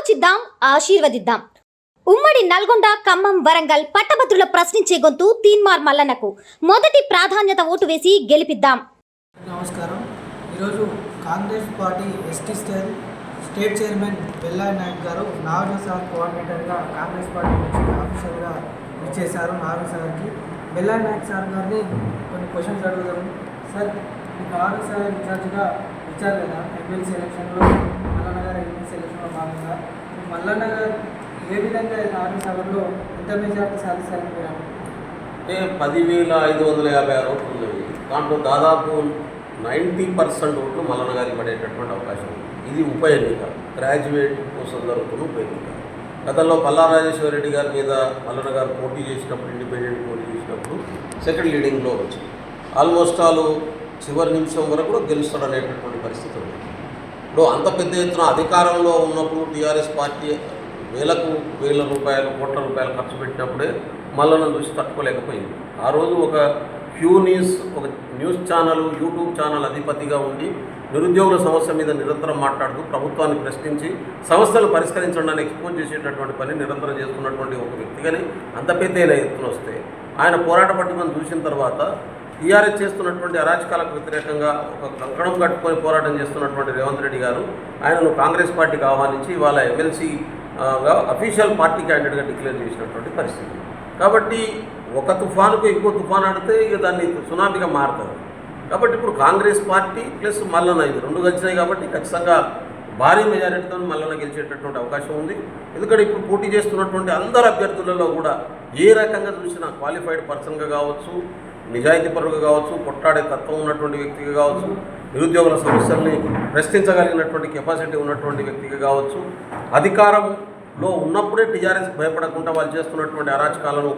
ఆలోచిద్దాం, ఆశీర్వదిద్దాం. ఉమ్మడి నల్గొండ, ఖమ్మం, వరంగల్ పట్టభద్రుల ప్రశ్నించే గొంతు తీన్మార్ మల్లన్నకు మొదటి ప్రాధాన్యత ఓటు వేసి గెలిపిద్దాం. నమస్కారం. ఈరోజు Congress party ST state chairman Bellai Naik గారు నాగసాగర్ కోఆర్డినేటర్గా కాంగ్రెస్ పార్టీ నుంచి ఆఫీసర్గా ఇచ్చేశారు. నాగసాగర్కి బెల్లాయి నాయక్ సార్ గారిని కొన్ని క్వశ్చన్స్ అడుగుతాము. సార్, మీకు నాగసాగర్ ఇన్ఛార్జ్గా ఇచ్చారు కదా ఎమ్మెల్సీ ఎలక్షన్లో, మల్లన్న గారు ఎమ్మెల్సీ ఎలక్షన్లో భాగంగా మల్లన్న గారు ఏ విధంగా నాగసాగర్లో ఎంత మెజార్టీ సాధిస్తారని మీరు అంటే 10,556 ఓట్లు ఉన్నాయి. దాంట్లో దాదాపు 90% ఓట్లు మల్లన్న గారికి పడేటటువంటి అవకాశం ఉంది. ఇది ఉప ఎన్నిక, గ్రాడ్యుయేట్ కోసం జరుగుతున్న ఉప ఎన్నిక. గతంలో పల్లా రాజేశ్వరరెడ్డి గారి మీద మల్లన్న గారు పోటీ చేసినప్పుడు, ఇండిపెండెంట్ పోటీ చేసినప్పుడు సెకండ్ లీడింగ్లో వచ్చింది. ఆల్మోస్ట్ చివరి నిమిషం వరకు కూడా గెలుస్తాడనేటటువంటి పరిస్థితి ఉంది. ఇప్పుడు అంత పెద్ద ఎత్తున అధికారంలో ఉన్నప్పుడు టీఆర్ఎస్ పార్టీ వేల రూపాయలు, కోట్ల రూపాయలు ఖర్చు పెట్టినప్పుడే మల్లన్న చూసి తట్టుకోలేకపోయింది. ఆ రోజు ఒక ఒక న్యూస్ ఛానల్, యూట్యూబ్ ఛానల్ అధిపతిగా ఉండి నిరుద్యోగుల సమస్య మీద నిరంతరం మాట్లాడుతూ ప్రభుత్వాన్ని ప్రశ్నించి సమస్యలు పరిష్కరించడానికి ఎక్స్పోజ్ చేసేటటువంటి పని నిరంతరం చేస్తున్నటువంటి ఒక వ్యక్తిగానే అంత పెద్ద ఎత్తున వస్తే ఆయన పోరాట పట్టుకొని చూసిన తర్వాత టీఆర్ఎస్ చేస్తున్నటువంటి అరాచకాలకు వ్యతిరేకంగా ఒక కంకణం కట్టుకొని పోరాటం చేస్తున్నటువంటి రేవంత్ రెడ్డి గారు ఆయనను కాంగ్రెస్ పార్టీకి ఆహ్వానించి ఇవాళ ఎమ్మెల్సీగా అఫీషియల్ పార్టీ క్యాండిడేట్గా డిక్లేర్ చేసినటువంటి పరిస్థితి. కాబట్టి ఒక తుఫానుకు ఇంకో తుఫాను ఆడితే ఇక దాన్ని సునామీగా మారుతుంది. కాబట్టి ఇప్పుడు కాంగ్రెస్ పార్టీ ప్లస్ మల్లన్న ఇది రెండు కలిసినాయి. కాబట్టి ఖచ్చితంగా భారీ మెజారిటీతో మల్లన్న గెలిచేటటువంటి అవకాశం ఉంది. ఎందుకంటే ఇప్పుడు పోటీ చేస్తున్నటువంటి అందరు అభ్యర్థులలో కూడా ఏ రకంగా చూసినా క్వాలిఫైడ్ పర్సన్గా కావచ్చు, నిజాయితీపరుగా కావచ్చు, కొట్టాడే తత్వం ఉన్నటువంటి వ్యక్తిగా కావచ్చు, నిరుద్యోగుల సమస్యల్ని ప్రశ్నించగలిగినటువంటి కెపాసిటీ ఉన్నటువంటి వ్యక్తిగా కావచ్చు, అధికారంలో ఉన్నప్పుడే టీఆర్ఎస్ భయపడకుండా వాళ్ళు చేస్తున్నటువంటి అరాచకాలను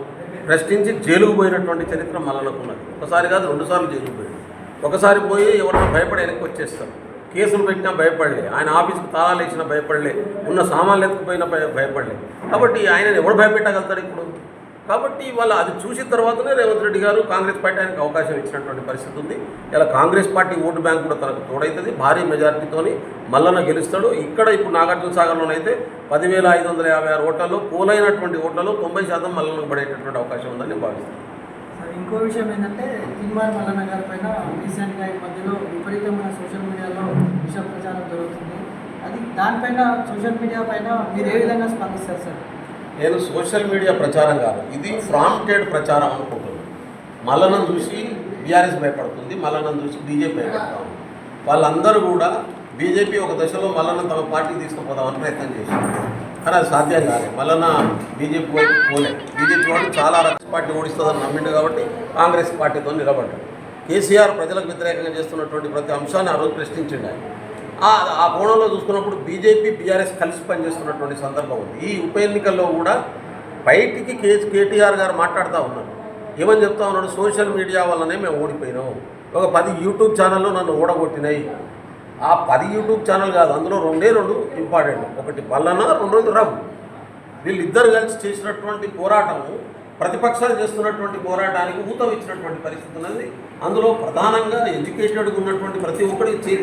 ప్రశ్నించి జైలుకు పోయినటువంటి చరిత్ర మల్లన్నకు ఉన్నది. ఒకసారి కాదు, 2 సార్లు జైలుకు పోయింది. ఒకసారి పోయి ఎవరైనా భయపడి వెనక్కి వచ్చేస్తారు. కేసులు పెట్టినా భయపడలే, ఆయన ఆఫీస్కి తాళాలు వేసినా భయపడలే, ఉన్న సామాన్లు ఎత్తుకుపోయినా భయపడలే. కాబట్టి ఆయనను ఎవడు భయపెట్టగలుగుతాడు ఇప్పుడు? కాబట్టి వాళ్ళు అది చూసిన తర్వాతనే రేవంత్ రెడ్డి గారు కాంగ్రెస్ పార్టీ ఆయనకు అవకాశం ఇచ్చినటువంటి పరిస్థితి ఉంది. ఇలా కాంగ్రెస్ పార్టీ ఓటు బ్యాంక్ కూడా తనకు తోడవుతుంది. భారీ మెజారిటీతోని మల్లన్న గెలుస్తాడు. ఇక్కడ ఇప్పుడు నాగార్జున సాగర్లోనైతే 10,556 ఓట్లలో పోలైనటువంటి ఓట్లలో 90% మల్లన్నకు పడేటటువంటి అవకాశం ఉందని భావిస్తాను. ఇంకో విషయం ఏంటంటే తీన్మార్ మల్లన్న గారి పైన రీసెంట్గా ఈ మధ్యలో విపరీతమైన సోషల్ మీడియాలో విష ప్రచారం జరుగుతుంది. దానిపైన సోషల్ మీడియా పైన మీరు ఏ విధంగా స్పందిస్తారు సార్? నేను సోషల్ మీడియా ప్రచారం కాదు, ఇది ప్రాంప్టెడ్ ప్రచారం అనుకుంటున్నాను. మల్లన్నను చూసి బీఆర్ఎస్ భయపడుతుంది, మల్లన్నను చూసి బీజేపీ భయపడతా ఉంది. వాళ్ళందరూ కూడా బీజేపీ ఒక దశలో మల్లన్న తమ పార్టీకి తీసుకుపోదామని ప్రయత్నం చేశారు, కానీ అది సాధ్యం కాలేదు. మల్లన్న బీజేపీ వైపు పోలే. బీజేపీ వాళ్ళు చాలా పార్టీ ఓడిస్తుందని నమ్మిండు కాబట్టి కాంగ్రెస్ పార్టీతో నిలబడ్డాడు. కేసీఆర్ ప్రజలకు వ్యతిరేకంగా చేస్తున్నటువంటి ప్రతి అంశాన్ని ఆ రోజు ప్రశ్నించిండు. ఆ కోణంలో చూసుకున్నప్పుడు బీజేపీ బీఆర్ఎస్ కలిసి పనిచేస్తున్నటువంటి సందర్భం ఉంది. ఈ ఉప ఎన్నికల్లో కూడా బయటికి కేటీఆర్ గారు మాట్లాడుతూ ఉన్నారు. ఏమని చెప్తా ఉన్నాడు? సోషల్ మీడియా వల్లనే మేము ఓడిపోయినాం, ఒక 10 యూట్యూబ్ ఛానళ్ళు నన్ను ఓడగొట్టినాయి. ఆ 10 యూట్యూబ్ ఛానల్ కాదు, అందులో 2 ఇంపార్టెంట్. ఒకటి మల్లన్న, 2 రఘు. వీళ్ళిద్దరు కలిసి చేసినటువంటి పోరాటము ప్రతిపక్షాలు చేస్తున్నటువంటి పోరాటానికి ఊతం ఇచ్చినటువంటి పరిస్థితి ఉన్నది. అందులో ప్రధానంగా ఎడ్యుకేటెడ్గా ఉన్నటువంటి ప్రతి ఒక్కరికి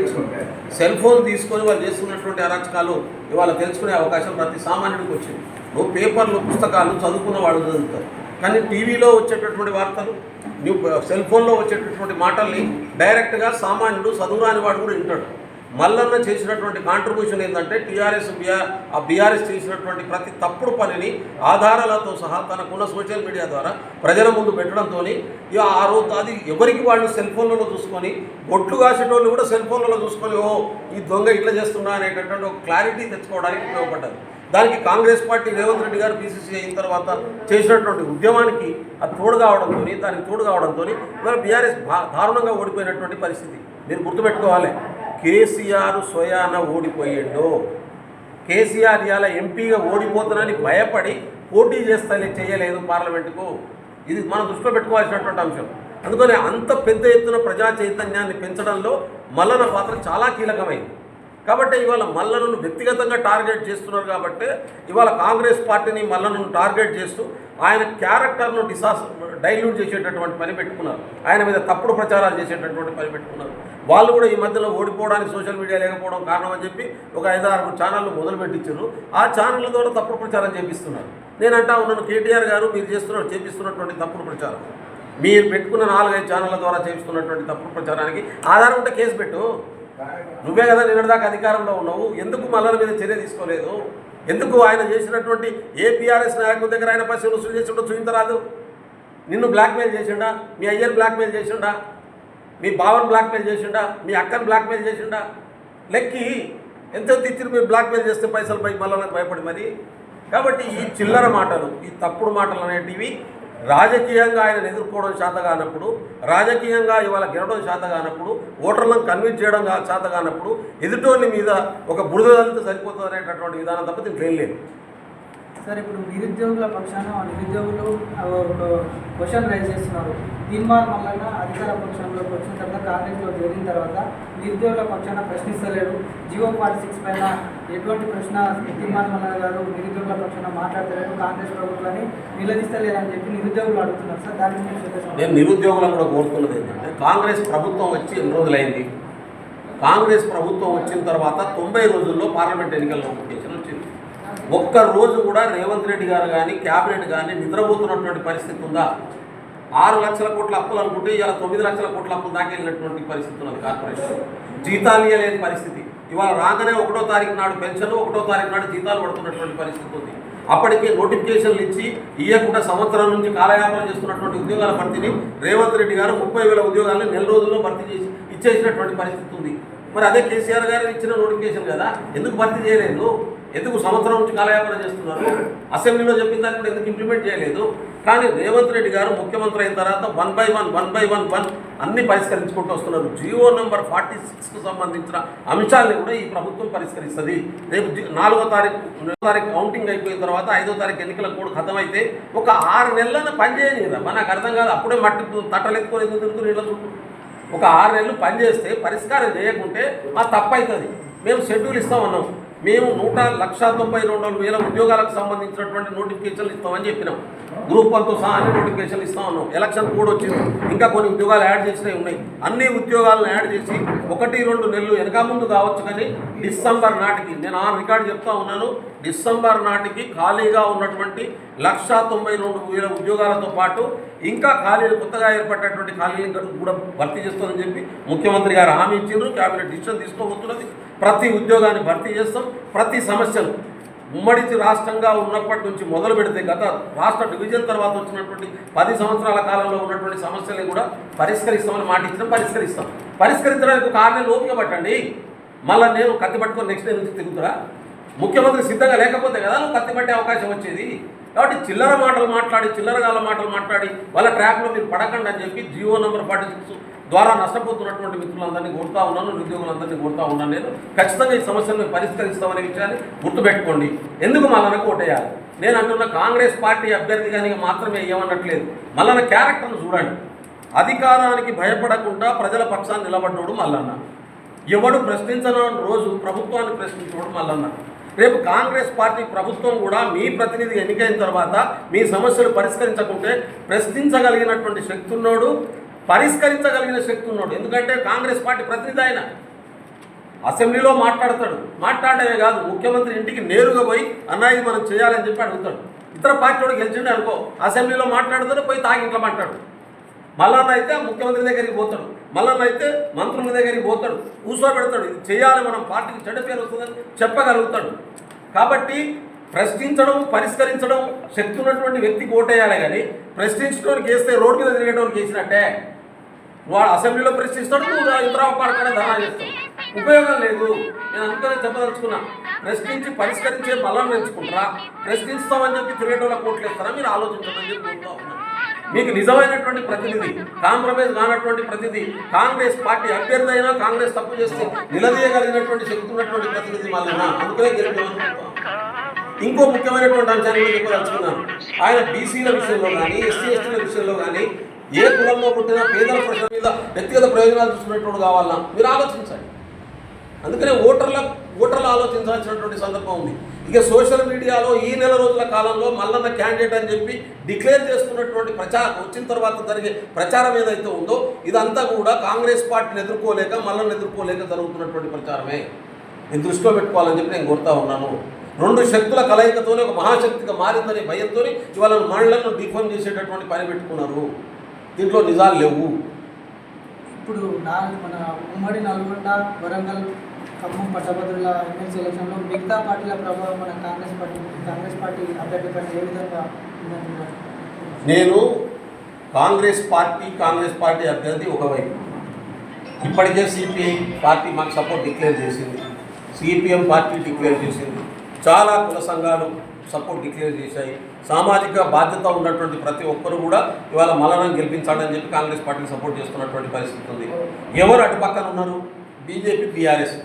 సెల్ ఫోన్ తీసుకొని వాళ్ళు చేస్తున్నటువంటి అరాచకాలు ఇవాళ తెలుసుకునే అవకాశం ప్రతి సామాన్యుడికి వచ్చింది. నువ్వు పేపర్లు, పుస్తకాలు చదువుకున్న వాళ్ళు చదువుతారు, కానీ టీవీలో వచ్చేటటువంటి వార్తలు, నువ్వు సెల్ ఫోన్లో వచ్చేటటువంటి మాటల్ని డైరెక్ట్గా సామాన్యుడు, చదువురాని వాడు కూడా వింటాడు. మల్లన్న చేసినటువంటి కాంట్రిబ్యూషన్ ఏంటంటే బీఆర్ఎస్ చేసినటువంటి ప్రతి తప్పుడు పనిని ఆధారాలతో సహా తనకున్న సోషల్ మీడియా ద్వారా ప్రజల ముందు పెట్టడంతో ఆ రోజు అది ఎవరికి వాళ్ళు సెల్ ఫోన్లలో చూసుకొని, బొట్లు కాసేటోళ్ళు కూడా సెల్ ఫోన్లలో చూసుకొని ఈ దొంగ ఇట్లా చేస్తున్నా అనేటటువంటి ఒక క్లారిటీ తెచ్చుకోవడానికి ఉపయోగపడ్డది. దానికి కాంగ్రెస్ పార్టీ రేవంత్ రెడ్డి గారు పీసీసీ అయిన తర్వాత చేసినటువంటి ఉద్యమానికి అది తోడు కావడంతో ఇవాళ బీఆర్ఎస్ దారుణంగా ఓడిపోయినటువంటి పరిస్థితి మీరు గుర్తుపెట్టుకోవాలి. కేసీఆర్ స్వయాన ఓడిపోయిండు. కేసీఆర్ ఇవాళ ఎంపీగా ఓడిపోతానని భయపడి పోటీ చేయలేదు పార్లమెంటుకు. ఇది మనం దృష్టిలో పెట్టుకోవాల్సినటువంటి అంశం. అందుకని అంత పెద్ద ఎత్తున ప్రజా చైతన్యాన్ని పెంచడంలో మల్లన్న పాత్ర చాలా కీలకమైంది. కాబట్టి ఇవాళ మల్లన్నను వ్యక్తిగతంగా టార్గెట్ చేస్తున్నారు. కాబట్టి ఇవాళ కాంగ్రెస్ పార్టీని మల్లన్నను టార్గెట్ చేస్తూ ఆయన క్యారెక్టర్ను డైల్యూట్ చేసేటటువంటి పని పెట్టుకున్నారు. ఆయన మీద తప్పుడు ప్రచారాలు చేసేటటువంటి పని పెట్టుకున్నారు. వాళ్ళు కూడా ఈ మధ్యలో ఓడిపోవడానికి సోషల్ మీడియా లేకపోవడం కారణం అని చెప్పి ఒక 5-6 ఛానళ్ళు మొదలు పెట్టించారు. ఆ ఛానళ్ళ ద్వారా తప్పుడు ప్రచారం చేపిస్తున్నారు. నేను అంటా ఉన్నాను, కేటీఆర్ గారు మీరు చేపిస్తున్నటువంటి తప్పుడు ప్రచారం, మీరు పెట్టుకున్న 4-5 ఛానళ్ళ ద్వారా చేపిస్తున్నటువంటి తప్పుడు ప్రచారానికి ఆధారం ఉంటే కేసు పెట్టు. నువ్వే కదా నిన్నటిదాకా అధికారంలో ఉన్నావు, ఎందుకు మల్లన మీద చర్య తీసుకోలేదు? ఎందుకు ఆయన చేసినటువంటి ఏపీఆర్ఎస్ నాయకుల దగ్గర ఆయన పైసలు వసూలు చేసిండో చూపించరాదు? నిన్ను బ్లాక్మెయిల్ చేసిండా? మీ అయ్యని బ్లాక్మెయిల్ చేసిండా? మీ బావని బ్లాక్మెయిల్ చేసిండా? మీ అక్కని బ్లాక్మెయిల్ చేసిండా? లెక్కి ఎంత తెచ్చి మీరు బ్లాక్మెయిల్ చేస్తే పైసలు పై మల్లనకు భయపడి మరి. కాబట్టి ఈ చిల్లర మాటలు, ఈ తప్పుడు మాటలు అనేటివి రాజకీయంగా ఆయన ఎదుర్కోవడం చేత కానప్పుడు, రాజకీయంగా ఇవాళ గెలవడం చేత కానప్పుడు, ఓటర్లను కన్విన్స్ చేయడం చేత కానప్పుడు ఎదుటోళ్ళ మీద ఒక బురద చల్లితే సరిపోతుంది అనేటటువంటి విధానం తప్ప దీంట్లో ఏం లేదు. సార్, ఇప్పుడు నిరుద్యోగుల పక్షాన నిరుద్యోగులు ఒక క్వశ్చన్ రైజ్ చేస్తున్నారు. తీన్మార్ మల్లన్న అధికార పక్షంలోకి వచ్చిన తర్వాత, కాంగ్రెస్లో చేరిన తర్వాత నిరుద్యోగుల పక్షాన ప్రశ్నిస్తలేడు. జియో 46 పైన ఎటువంటి ప్రశ్న తీన్మార్ మల్లన్న గారు నిరుద్యోగుల పక్షాన మాట్లాడతలేడు, కాంగ్రెస్ ప్రభుత్వాన్ని నిలదీస్తలేదని చెప్పి నిరుద్యోగులు అడుగుతున్నారు. సార్, దాని నేను నిరుద్యోగులను కూడా కోరుతున్నది ఏంటంటే, కాంగ్రెస్ ప్రభుత్వం వచ్చి ఎన్ని రోజులైంది? కాంగ్రెస్ ప్రభుత్వం వచ్చిన తర్వాత 90 రోజుల్లో పార్లమెంట్ ఎన్నికల నోటిఫికేషన్ వచ్చింది. ఒక్క రోజు కూడా రేవంత్ రెడ్డి గారు కానీ క్యాబినెట్ కానీ నిద్రపోతున్నటువంటి పరిస్థితి ఉందా? 6 లక్షల కోట్ల అప్పులు అనుకుంటే ఇవాళ 9 లక్షల కోట్ల అప్పులు దాకా వెళ్ళినటువంటి పరిస్థితి ఉన్నది. కార్పొరేషన్ జీతాలు ఇవ్వలేని పరిస్థితి. ఇవాళ రాగానే 1వ తారీఖు నాడు పెన్షన్, 1వ తారీఖు నాడు జీతాలు పడుతున్నటువంటి పరిస్థితి ఉంది. అప్పటికే నోటిఫికేషన్లు ఇచ్చి ఇవ్వకుండా సంవత్సరం నుంచి కాలయాపన చేస్తున్నటువంటి ఉద్యోగాల భర్తీని రేవంత్ రెడ్డి గారు 30,000 ఉద్యోగాలను నెల రోజుల్లో భర్తీ చేసి ఇచ్చేసినటువంటి పరిస్థితి ఉంది. మరి అదే కేసీఆర్ గారు ఇచ్చిన నోటిఫికేషన్ కదా, ఎందుకు భర్తీ చేయలేదు? ఎందుకు సంవత్సరం నుంచి కాలయాపన చేస్తున్నారు? అసెంబ్లీలో చెప్పిన దాన్ని కూడా ఎందుకు ఇంప్లిమెంట్ చేయలేదు? కానీ రేవంత్ రెడ్డి గారు ముఖ్యమంత్రి అయిన తర్వాత 1 by 1 అన్ని పరిష్కరించుకుంటూ వస్తున్నారు. జియో నెంబర్ 46కు సంబంధించిన అంశాలను కూడా ఈ ప్రభుత్వం పరిష్కరిస్తుంది. రేపు 4వ తారీఖు కౌంటింగ్ అయిపోయిన తర్వాత 5వ తారీఖు ఎన్నికల కూడా ఖతం అయితే ఒక 6 నెలలను పనిచేయని కదా. నాకు అర్థం కాదు, అప్పుడే మట్టి తట్టలెత్తుకొని ఎందుకు తిరుగుతూ నీళ్ళ చుట్టూ. ఒక 6 నెలలు పనిచేస్తే పరిష్కారం చేయకుంటే మా తప్పు అవుతుంది. మేము షెడ్యూల్ ఇస్తామన్నాం. మేము 1,92,000 ఉద్యోగాలకు సంబంధించినటువంటి నోటిఫికేషన్లు ఇస్తామని చెప్పినాం. గ్రూప్ 1తో సహా అన్ని నోటిఫికేషన్లు ఇస్తామన్నాం. ఎలక్షన్ కూడా వచ్చింది, ఇంకా కొన్ని ఉద్యోగాలు యాడ్ చేసినవి ఉన్నాయి. అన్ని ఉద్యోగాలను యాడ్ చేసి 1-2 నెలలు వెనక ముందు కావచ్చు, కానీ డిసెంబర్ నాటికి, నేను రికార్డు చెప్తా ఉన్నాను, డిసెంబర్ నాటికి ఖాళీగా ఉన్నటువంటి 1,92,000 ఉద్యోగాలతో పాటు ఇంకా ఖాళీలు కొత్తగా ఏర్పడినటువంటి ఖాళీలను కూడా భర్తీ చేస్తామని చెప్పి ముఖ్యమంత్రి గారు హామీ ఇచ్చిండ్రు. క్యాబినెట్ డిసిషన్ తీసుకోబోతున్నది. ప్రతి ఉద్యోగాన్ని భర్తీ చేస్తాం. ప్రతి సమస్యను ఉమ్మడి రాష్ట్రంగా ఉన్నప్పటి నుంచి మొదలు పెడితే గత రాష్ట్ర డివిజన్ తర్వాత వచ్చినటువంటి 10 సంవత్సరాల కాలంలో ఉన్నటువంటి సమస్యలను కూడా పరిష్కరిస్తామని మాట ఇచ్చినాం. పరిష్కరించడానికి ఒక 6 నెలలు ఓపిక పట్టండి. మళ్ళీ నేను కత్తి పట్టుకొని నెక్స్ట్ డే నుంచి తిరుగుతారా? ముఖ్యమంత్రి సిద్ధంగా లేకపోతే కదా నువ్వు కత్తి పట్టే అవకాశం వచ్చేది. కాబట్టి చిల్లర మాటలు మాట్లాడి వాళ్ళ ట్రాప్లో మీరు పడకండి అని చెప్పి జియో నెంబర్ 46 ద్వారా నష్టపోతున్నటువంటి మిత్రులందరినీ కోరుతా ఉన్నాను, నిరుద్యోగులందరినీ కోరుతా ఉన్నాను. నేను ఖచ్చితంగా ఈ సమస్యలను పరిష్కరిస్తామనే విషయాన్ని గుర్తుపెట్టుకోండి. ఎందుకు మల్లనకు ఓటేయాలి? నేను అంటున్న కాంగ్రెస్ పార్టీ అభ్యర్థిగా మాత్రమే ఏమన్నట్లేదు. మల్లన క్యారెక్టర్ను చూడండి. అధికారానికి భయపడకుండా ప్రజల పక్షాన్ని నిలబడ్డోడు మల్లన్న. ఎవడు ప్రశ్నించని రోజు ప్రభుత్వాన్ని ప్రశ్నించడం మల్లన్న. రేపు కాంగ్రెస్ పార్టీ ప్రభుత్వం కూడా మీ ప్రతినిధి ఎన్నికైన తర్వాత మీ సమస్యలు పరిష్కరించకుంటే ప్రశ్నించగలిగినటువంటి శక్తి ఉన్నాడు, పరిష్కరించగలిగిన శక్తి ఉన్నాడు. ఎందుకంటే కాంగ్రెస్ పార్టీ ప్రతినిధి ఆయన అసెంబ్లీలో మాట్లాడమే కాదు, ముఖ్యమంత్రి ఇంటికి నేరుగా పోయి అన్నయ్య ఇది మనం చేయాలని చెప్పి అడుగుతాడు. ఇతర పార్టీ వాడు గెలిచిండే అనుకో, అసెంబ్లీలో మాట్లాడుతాడు, పోయి తాగి ఇంట్లో మాట్లాడు. మల్లన్న అయితే ముఖ్యమంత్రి దగ్గరికి పోతాడు, మల్లన్న అయితే మంత్రుల దగ్గరికి పోతాడు, కూర్చోబెడతాడు. ఇది చేయాలి, మనం పార్టీకి చెడ్డ పేరు వస్తుందని చెప్పగలుగుతాడు. కాబట్టి ప్రశ్నించడం, పరిష్కరించడం శక్తి ఉన్నటువంటి వ్యక్తికి ఓటేయాలి. కానీ ప్రశ్నించడానికి వేస్తే రోడ్డు మీద తిరిగేటోనికి వేసినట్టే. వాడు అసెంబ్లీలో ప్రశ్నిస్తాడు, నువ్వు ఇంద్రావు పాడకడ ధనా చేస్తావు. ఉపయోగం లేదు. నేను అందుకనే చెప్పదలుచుకున్నా, ప్రశ్నించి పరిష్కరించే మల్లన్న ఎంచుకుంటారా, ప్రశ్నిస్తామని చెప్పి తిరిగేటోళ్ళకి ఓట్లు వేస్తారా? మీరు ఆలోచించమని చెప్పి కోరుతా ఉన్నా. మీకు నిజమైనటువంటి ప్రతినిధి, కాంప్రమైజ్ కానటువంటి ప్రతినిధి, కాంగ్రెస్ పార్టీ అభ్యర్థి అయినా కాంగ్రెస్ తప్పు చేస్తే నిలదీయగలిగినటువంటి శక్తి ఉన్నటువంటి ప్రతినిధి మల్లన్న. అందుకనే గెలిపామనుకుంటాం. ఇంకో ముఖ్యమైనటువంటి అంశాన్ని కూడా చెప్పదలుచుకున్నాను. ఆయన బీసీల విషయంలో కానీ, ఎస్సీ ఎస్టీల విషయంలో కానీ, ఏ కులంలో పుట్టినా పేదల ప్రజల మీద వ్యక్తిగత ప్రయోజనాలు చూసుకునేటోడు కావాలన్నా మీరు ఆలోచించండి. అందుకనే ఓటర్ల ఓటర్లు ఆలోచించాల్సినటువంటి సందర్భం ఉంది. ఇక సోషల్ మీడియాలో ఈ నెల రోజుల కాలంలో మల్లన్న క్యాండిడేట్ అని చెప్పి డిక్లేర్ చేసుకున్నటువంటి ప్రచారం వచ్చిన తర్వాత జరిగే ప్రచారం ఏదైతే ఉందో ఇదంతా కూడా కాంగ్రెస్ పార్టీని ఎదుర్కోలేక మల్లన్న ఎదుర్కోలేక జరుగుతున్నటువంటి ప్రచారమే. నేను దృష్టిలో పెట్టుకోవాలని చెప్పి నేను కోరుతా ఉన్నాను. రెండు శక్తుల కలయికతోనే ఒక మహాశక్తిగా మారిందనే భయంతో ఇవాళ మహిళలను డిఫామ్ చేసేటటువంటి పని పెట్టుకున్నారు. దీంట్లో నిజాలు లేవు. ఇప్పుడు మన ఉమ్మడి నల్గొండ, వరంగల్, ఖమ్మం పట్టభద్రుల ఎమ్మెల్సీ ఎలక్షన్లో మిగతా పార్టీల ప్రభావం మన కాంగ్రెస్ పార్టీ అభ్యర్థిపై ఏ విధంగా ఉందంటున్నారు? నేను కాంగ్రెస్ పార్టీ అభ్యర్థి ఒకవైపు, ఇప్పటికే సిపిఐ పార్టీ మాకు సపోర్ట్ డిక్లేర్ చేసింది, సిపిఎం పార్టీ డిక్లేర్ చేసింది, చాలా కుల సంఘాలు సపోర్ట్ డిక్లేర్ చేశాయి. సామాజిక బాధ్యత ఉన్నటువంటి ప్రతి ఒక్కరు కూడా ఇవాళ మల్లన్నను గెలిపించాలని చెప్పి కాంగ్రెస్ పార్టీకి సపోర్ట్ చేస్తున్నటువంటి పరిస్థితి ఉంది. ఎవరు అటు పక్కన ఉన్నారు? BJP, BRS.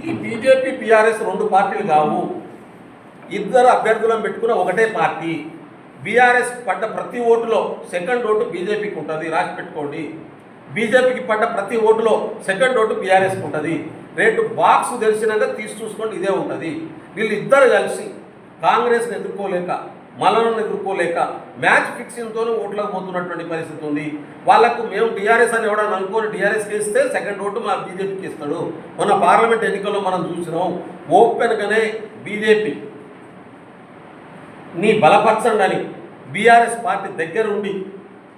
ఈ బీజేపీ, బీఆర్ఎస్ రెండు పార్టీలు కావు, ఇద్దరు అభ్యర్థులను పెట్టుకున్న ఒకటే పార్టీ. బీఆర్ఎస్ పడ్డ ప్రతి ఓటులో సెకండ్ ఓటు బీజేపీకి ఉంటుంది, రాసి పెట్టుకోండి. బీజేపీకి పడ్డ ప్రతి ఓటులో సెకండ్ ఓటు బీఆర్ఎస్కి ఉంటుంది. రేటు బాక్స్ తెలిసినాక తీసి చూసుకోండి, ఇదే ఉంటుంది. వీళ్ళిద్దరు కలిసి కాంగ్రెస్ని ఎదుర్కోలేక, మల్లన్నను ఎదుర్కోలేక మ్యాచ్ ఫిక్సింగ్తోనే ఓట్లకు పోతున్నటువంటి పరిస్థితి ఉంది. వాళ్ళకు మేము టీఆర్ఎస్ అని ఎవడని అనుకోని టీఆర్ఎస్కి ఇస్తే సెకండ్ ఓటు మా బీజేపీకి ఇస్తాడు. మొన్న పార్లమెంట్ ఎన్నికల్లో మనం చూసినాం, ఓపెన్గానే బీజేపీ నీ బలపరచండి అని బీఆర్ఎస్ పార్టీ దగ్గరుండి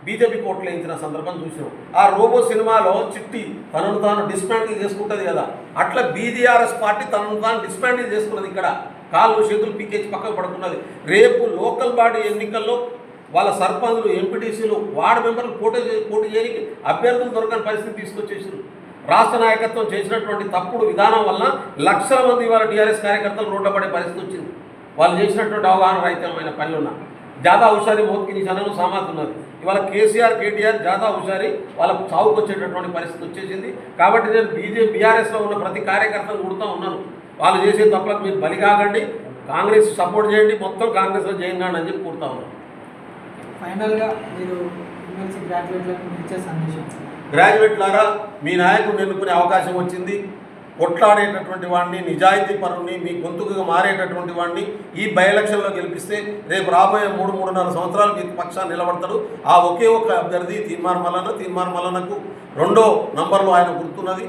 బీజేపీకి ఓట్లు వేయించిన సందర్భం చూసినాం. ఆ రోబో సినిమాలో చిట్టి తనను తాను డిస్మాంటిల్ చేసుకుంటుంది కదా, అట్లా బీజేఆర్ఎస్ పార్టీ తనను తాను డిస్మాంటిల్ చేసుకున్నది. ఇక్కడ కాళ్ళు చేతులు పీకేసి పక్కకు పడుతున్నది. రేపు లోకల్ బాడీ ఎన్నికల్లో వాళ్ళ సర్పంచులు, ఎంపీటీసీలు, వార్డు మెంబర్లు పోటీ చేయడానికి అభ్యర్థులు దొరకని పరిస్థితి తీసుకొచ్చేసారు. రాష్ట్ర నాయకత్వం చేసినటువంటి తప్పుడు విధానం వల్ల లక్షల మంది వాళ్ళ టీఆర్ఎస్ కార్యకర్తలు రోడ్ల పడే పరిస్థితి వచ్చింది. వాళ్ళు చేసినటువంటి అవగాహన రహితమైన పనులున్న జాదా హుషారి మోత్కి నిశానలు సామాత్ ఉన్నది. ఇవాళ కేసీఆర్, కేటీఆర్ జాదా హుషారి వాళ్ళ చావుకు వచ్చేటటువంటి పరిస్థితి వచ్చేసింది. కాబట్టి నేను బీఆర్ఎస్లో ఉన్న ప్రతి కార్యకర్తను కొడుతూ ఉన్నాను, వాళ్ళు చేసే తప్పులకు మీరు బలి కాకండి, కాంగ్రెస్ సపోర్ట్ చేయండి, మొత్తం కాంగ్రెస్లో చేయండి అని చెప్పి కోరుతా ఉన్నాను. ఫైనల్గా మీరు ఎమ్మెల్సీ గ్రాడ్యుయేట్లకు ఇచ్చే సందేశం? గ్రాడ్యుయేట్లారా, మీ నాయకుడిని ఎన్నుకునే అవకాశం వచ్చింది. కొట్లాడేటటువంటి వాడిని, నిజాయితీ పరుని, మీ గొంతుకుగా మారేటటువంటి వాడిని ఈ బై ఎలక్షన్లో గెలిపిస్తే రేపు రాబోయే 3-3.5 సంవత్సరాలు మీకు పక్షాన్ని నిలబడతాడు. ఆ ఒకే ఒక అభ్యర్థి తీన్మార్ మల్లన్నకు 2వ నంబర్లో ఆయన గుర్తున్నది.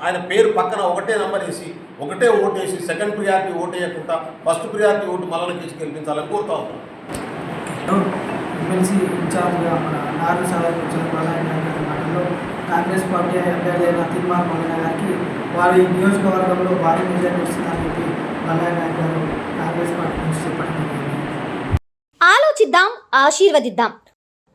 ఆయన పేరు పక్కన ఒకటే నంబర్ వేసి ఒకటే ఓటు వేసి సెకండ్ ప్రియారిటీ ఓటు వేయకుండా ఫస్ట్ ప్రియారిటీ ఓటు మల్లన్నకి ఇచ్చి గెలిపించాలని కోరుతా ఉన్నాను. ఎమ్మెల్సీ ఇన్ఛార్జ్గా మన నారు సాగర్ మాటల్లో కాంగ్రెస్ పార్టీ అభ్యర్థి అయిన తీన్మార్ మల్లన్న గారికి వారి నియోజకవర్గంలో భారీ మెజార్టీ వస్తుందని చెప్పి మల్లన్న గారు కాంగ్రెస్ పార్టీ నుంచి చెప్పడం జరిగింది. ఆలోచిద్దాం, ఆశీర్వదిద్దాం.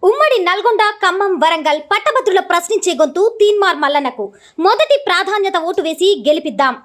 ఉమ్మడి నల్గొండ, ఖమ్మం, వరంగల్ పట్టభద్రుల ప్రశ్నించే గొంతు తీన్మార్ మల్లన్నకు మొదటి ప్రాధాన్యత ఓటు వేసి గెలిపిద్దాం.